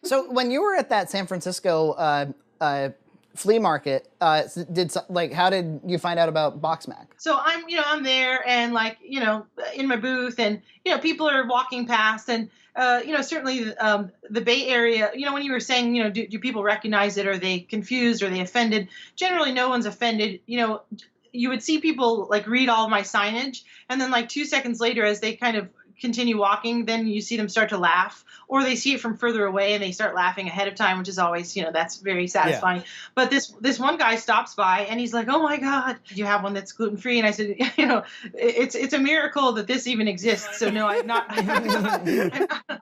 So when you were at that San Francisco flea market, how did you find out about BoxMac? So I'm there and in my booth and, people are walking past and, certainly the Bay Area, when you were saying, do people recognize it? Are they confused? Are they offended? Generally, no one's offended. You would see people like read all my signage and then like 2 seconds later, as they kind of continue walking, then you see them start to laugh, or they see it from further away and they start laughing ahead of time, which is always, that's very satisfying. Yeah. But this one guy stops by and he's like, "Oh my God, you have one that's gluten free?" And I said, it's a miracle that this even exists. So no, I'm not.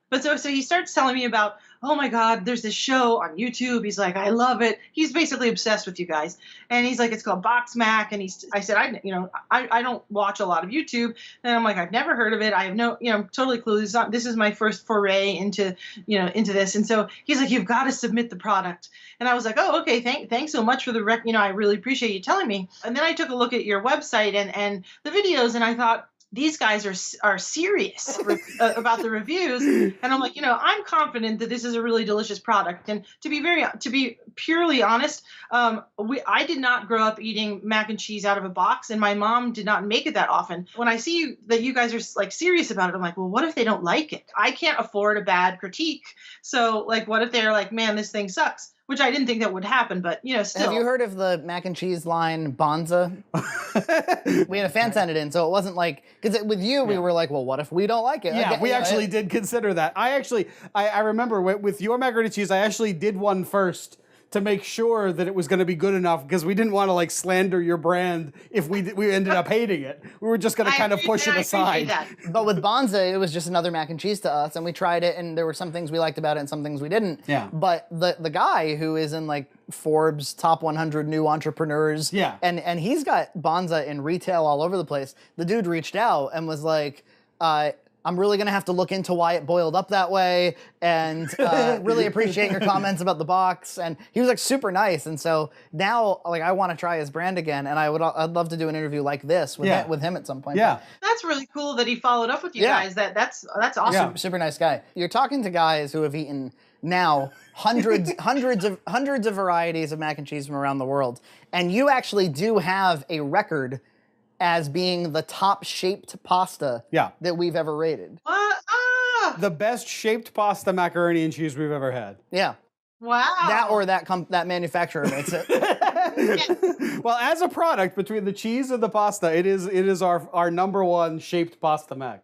But so he starts telling me about, "Oh my God, there's this show on YouTube." He's like, "I love it." He's basically obsessed with you guys. And he's like, "It's called BoxMac." And I said, I don't watch a lot of YouTube. And I'm like, "I've never heard of it. I have no, totally clueless. This is my first foray into this." And so he's like, "You've got to submit the product." And I was like, "Oh, okay. Thanks so much for the rec. I really appreciate you telling me." And then I took a look at your website and the videos, and I thought, these guys are serious about the reviews. And I'm like, I'm confident that this is a really delicious product. And to be purely honest, I did not grow up eating mac and cheese out of a box, and my mom did not make it that often. When I see that you guys are like serious about it, I'm like, well, what if they don't like it? I can't afford a bad critique. So like, what if they're like, "Man, this thing sucks"? Which I didn't think that would happen, but still. Have you heard of the mac and cheese line Bonza? We had a fan send it in, so it wasn't like, because with you, we were like, well, what if we don't like it? Yeah, we actually did consider that. I remember with your macaroni and cheese, I actually did one first to make sure that it was going to be good enough, because we didn't want to like slander your brand if we ended up hating it. We were just going to kind of push it aside. But with Bonza, it was just another mac and cheese to us, and we tried it, and there were some things we liked about it and some things we didn't. Yeah. But the guy who is in like Forbes top 100 new entrepreneurs, and he's got Bonza in retail all over the place. The dude reached out and was like, "I'm really going to have to look into why it boiled up that way, and really appreciate your comments about the box." And he was like super nice. And so now like I want to try his brand again, and I'd love to do an interview like this with him at some point. Yeah. That's really cool that he followed up with you guys. That's awesome. Yeah. Super nice guy. You're talking to guys who have eaten now hundreds of varieties of mac and cheese from around the world. And you actually do have a record as being the top shaped pasta that we've ever rated. The best shaped pasta macaroni and cheese we've ever had. Yeah. Wow. That manufacturer makes it. Well, as a product, between the cheese and the pasta, it is our #1 shaped pasta mac.